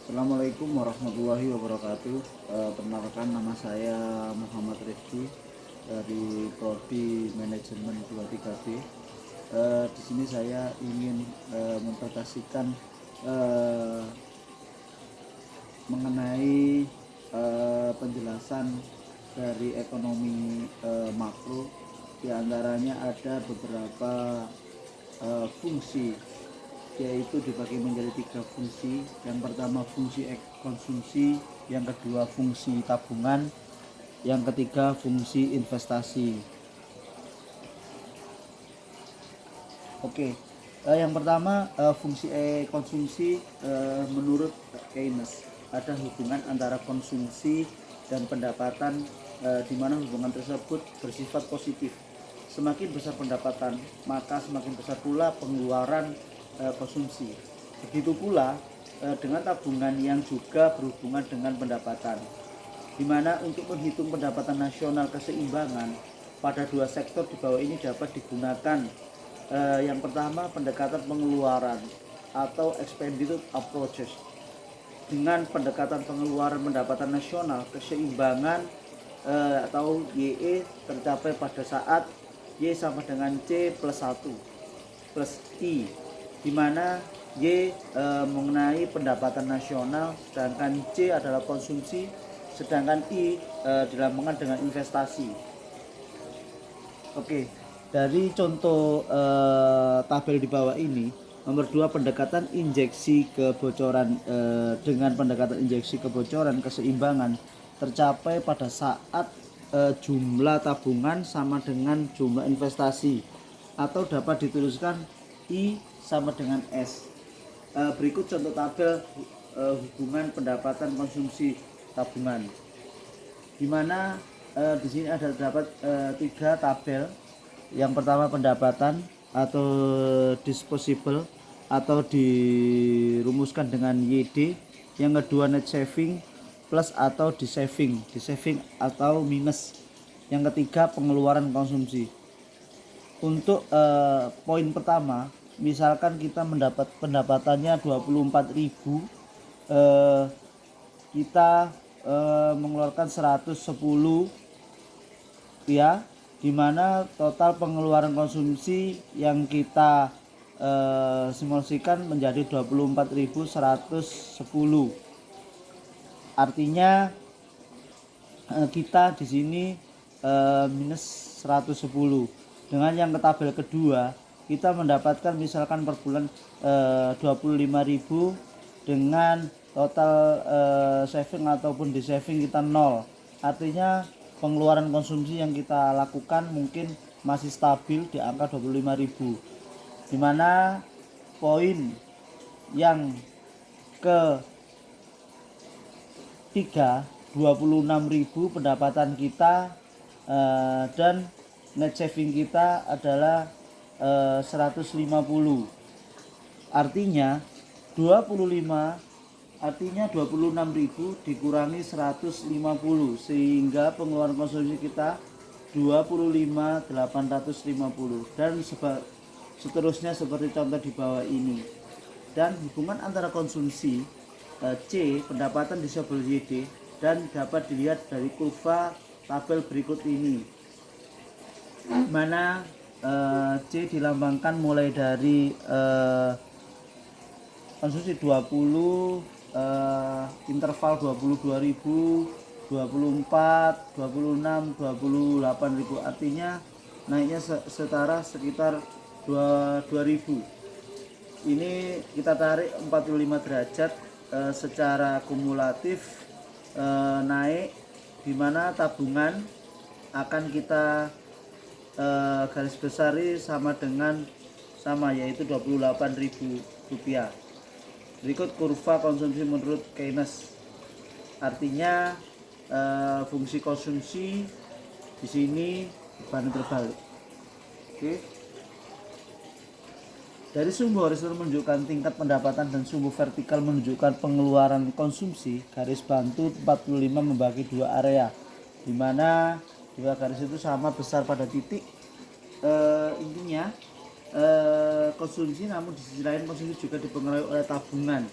Assalamualaikum warahmatullahi wabarakatuh. Perkenalkan, nama saya Muhammad Rifki dari Prodi Manajemen 23B. Di sini saya ingin mempresentasikan mengenai penjelasan dari ekonomi makro. Di antaranya ada beberapa fungsi, yaitu dibagi menjadi 3 fungsi. Yang pertama fungsi konsumsi, yang kedua fungsi tabungan, yang ketiga fungsi investasi. Oke, yang pertama fungsi konsumsi. Menurut Keynes ada hubungan antara konsumsi dan pendapatan, di mana hubungan tersebut bersifat positif. Semakin besar pendapatan, maka semakin besar pula pengeluaran konsumsi. Begitu pula dengan tabungan yang juga berhubungan dengan pendapatan, di mana untuk menghitung pendapatan nasional keseimbangan pada dua sektor di bawah ini dapat digunakan. Yang pertama, pendekatan pengeluaran atau expenditure approaches. Dengan pendekatan pengeluaran pendapatan nasional keseimbangan atau YE tercapai pada saat Y sama dengan C plus 1 plus I, di mana Y mengenai pendapatan nasional, sedangkan C adalah konsumsi, sedangkan I dilambangkan dengan investasi. Oke, dari contoh tabel di bawah ini, nomor 2 pendekatan injeksi kebocoran, dengan pendekatan injeksi kebocoran keseimbangan tercapai pada saat jumlah tabungan sama dengan jumlah investasi, atau dapat dituliskan I sama dengan S. Berikut contoh tabel hubungan pendapatan konsumsi tabungan, di mana di sini ada terdapat 3 tabel. Yang pertama pendapatan atau disposable atau dirumuskan dengan YD. Yang kedua net saving plus atau di saving atau minus. Yang ketiga pengeluaran konsumsi. Untuk poin pertama, misalkan kita mendapat pendapatannya 24.000, kita mengeluarkan 110 ya, dimana total pengeluaran konsumsi yang kita simulasikan menjadi 24.110. Artinya kita di sini minus 110. Dengan yang ke tabel kedua, kita mendapatkan misalkan per bulan 25.000 dengan total saving ataupun di saving kita 0. Artinya pengeluaran konsumsi yang kita lakukan mungkin masih stabil di angka 25.000, di mana poin yang ketiga 26.000 pendapatan kita dan net saving kita adalah 150. Artinya 26.000 dikurangi 150, sehingga pengeluaran konsumsi kita 25.850, dan seterusnya seperti contoh di bawah ini. Dan hubungan antara konsumsi C, pendapatan disable YD, dan dapat dilihat dari kurva tabel berikut ini, mana C dilambangkan mulai dari konsumsi 20, interval 22.000, 24, 26, 28.000. Artinya naiknya setara sekitar 2.000. Ini kita tarik 45 derajat secara kumulatif naik, dimana tabungan akan kita garis besari sama yaitu 28.000 rupiah. Berikut kurva konsumsi menurut Keynes. Artinya fungsi konsumsi di sini berbanding terbalik. Oke. Dari sumbu horizontal menunjukkan tingkat pendapatan dan sumbu vertikal menunjukkan pengeluaran konsumsi. Garis bantu 45 membagi 2 area, di mana 2 garis itu sama besar pada titik. Intinya konsumsi, namun di sisi lain konsumsi juga dipengaruhi oleh tabungan.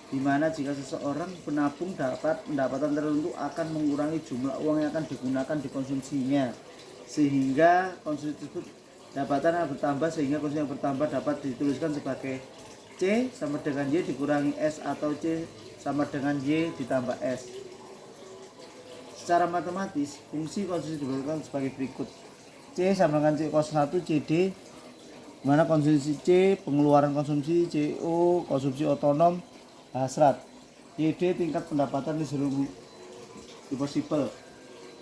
di mana jika seseorang menabung dapat pendapatan tertentu akan mengurangi jumlah uang yang akan digunakan dikonsumsinya, sehingga konsumsi tersebut pendapatan akan bertambah, sehingga konsumsi yang bertambah dapat dituliskan sebagai C sama dengan Y dikurangi S atau C sama dengan Y ditambah S. Secara matematis, fungsi konsumsi diberikan sebagai berikut. C sama dengan C cos 1 CD, mana konsumsi C pengeluaran konsumsi, CO konsumsi otonom, hasrat. YD tingkat pendapatan disposable.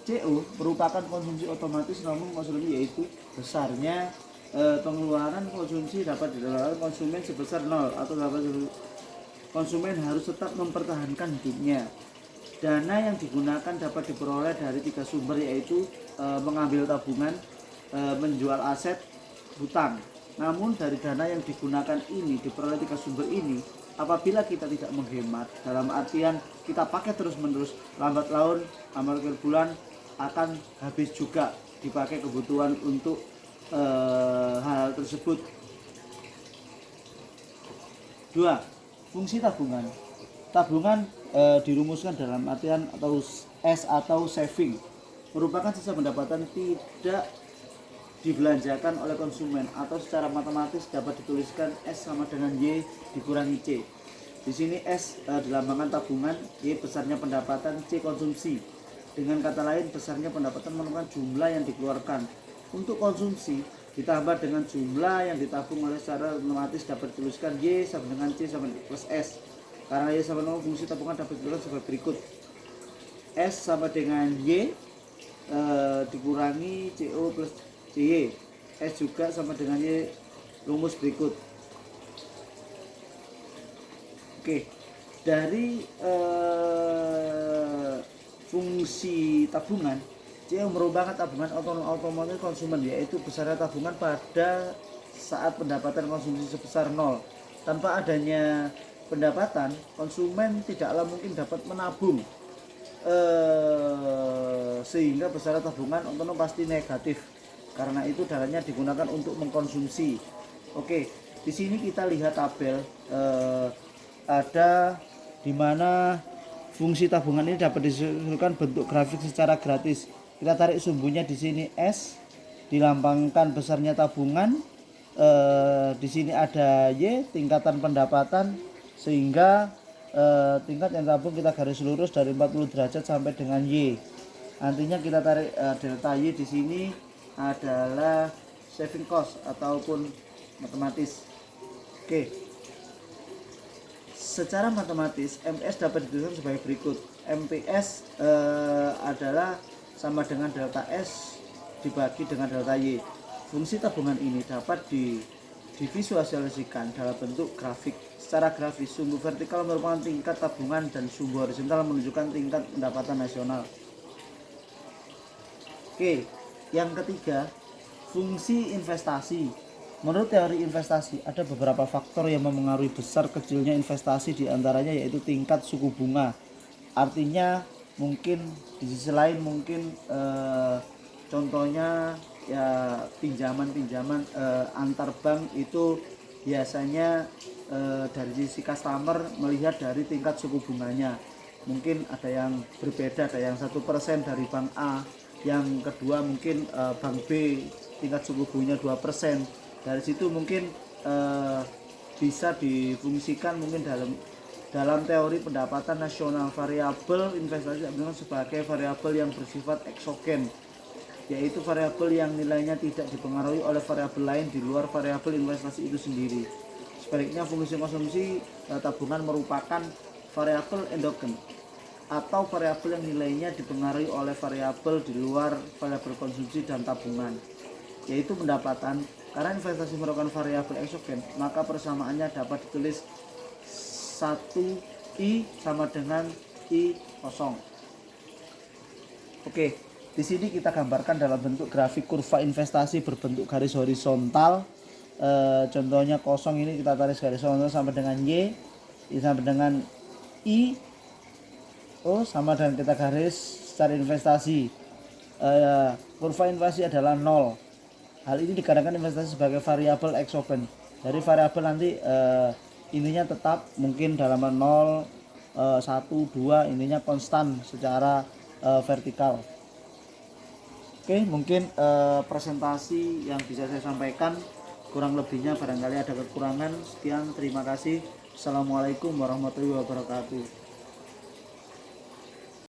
CO merupakan konsumsi otomatis namun konsumsi yaitu besarnya pengeluaran konsumsi dapat didapatkan konsumen sebesar 0 atau dapat konsumen harus tetap mempertahankan hidupnya. Dana yang digunakan dapat diperoleh dari 3 sumber, yaitu mengambil tabungan, menjual aset, hutang. Namun dari dana yang digunakan ini diperoleh 3 sumber ini, apabila kita tidak menghemat, dalam artian kita pakai terus-menerus, lambat laun akhir bulan akan habis juga dipakai kebutuhan untuk hal tersebut. 2. Fungsi tabungan. Tabungan dirumuskan dalam artian atau S atau saving, merupakan sisa pendapatan tidak dibelanjakan oleh konsumen, atau secara matematis dapat dituliskan S sama dengan Y dikurangi C. Di sini S dilambangkan tabungan, Y besarnya pendapatan, C konsumsi. Dengan kata lain, besarnya pendapatan menentukan jumlah yang dikeluarkan untuk konsumsi ditambah dengan jumlah yang ditabung oleh secara matematis dapat dituliskan Y sama dengan C sama plus S. Karena Y sama dengan fungsi tabungan dapat dituliskan sebagai berikut. S sama dengan Y dikurangi CO plus CY. S juga sama dengan Y, rumus berikut. Oke, dari fungsi tabungan, C merupakan tabungan otomatis konsumen, yaitu besarnya tabungan pada saat pendapatan konsumsi sebesar 0. Tanpa adanya pendapatan, konsumen tidaklah mungkin dapat menabung, sehingga besarnya tabungan otonom pasti negatif. Karena itu dananya digunakan untuk mengkonsumsi. Oke, di sini kita lihat tabel, ada di mana fungsi tabungan ini dapat disusun bentuk grafik secara gratis. Kita tarik sumbunya di sini S, dilambangkan besarnya tabungan. Di sini ada Y tingkatan pendapatan, sehingga tingkat yang tabung kita garis lurus dari 40 derajat sampai dengan Y. Nantinya kita tarik delta Y di sini adalah saving cost ataupun matematis. Oke. Secara matematis MS dapat dituliskan sebagai berikut. MPS adalah sama dengan delta S dibagi dengan delta Y. Fungsi tabungan ini dapat divisualisasikan dalam bentuk grafik. Secara grafis, sumbu vertikal merupakan tingkat tabungan dan sumbu horizontal menunjukkan tingkat pendapatan nasional. Oke. Yang ketiga, fungsi investasi. Menurut teori investasi, ada beberapa faktor yang memengaruhi besar kecilnya investasi, diantaranya yaitu tingkat suku bunga. Artinya mungkin di sisi lain mungkin contohnya ya pinjaman antar bank itu biasanya dari sisi customer melihat dari tingkat suku bunganya. Mungkin ada yang berbeda, ada yang 1% dari bank A, yang kedua mungkin bank B tingkat suku bunganya 2%. Dari situ mungkin bisa difungsikan mungkin dalam teori pendapatan nasional. Variabel investasi sebagai variabel yang bersifat eksogen, yaitu variabel yang nilainya tidak dipengaruhi oleh variabel lain di luar variabel investasi itu sendiri. Sebaliknya, fungsi konsumsi tabungan merupakan variabel endogen atau variabel yang nilainya dipengaruhi oleh variabel di luar variabel konsumsi dan tabungan, yaitu pendapatan. Karena investasi merupakan variabel eksogen, maka persamaannya dapat ditulis 1I sama dengan I kosong. Oke, di sini kita gambarkan dalam bentuk grafik kurva investasi berbentuk garis horizontal. Contohnya kosong ini kita tarik garis horizontal sampai dengan Y, sampai dengan I, sama dengan kita garis secara investasi. Kurva investasi adalah 0. Hal ini dikarenakan investasi sebagai variabel eksogen. Dari variabel nanti ininya tetap mungkin dalaman 0, 1, 2 ininya konstan secara vertikal. Oke, mungkin presentasi yang bisa saya sampaikan, kurang lebihnya barangkali ada kekurangan. Sekian, terima kasih. Assalamualaikum warahmatullahi wabarakatuh.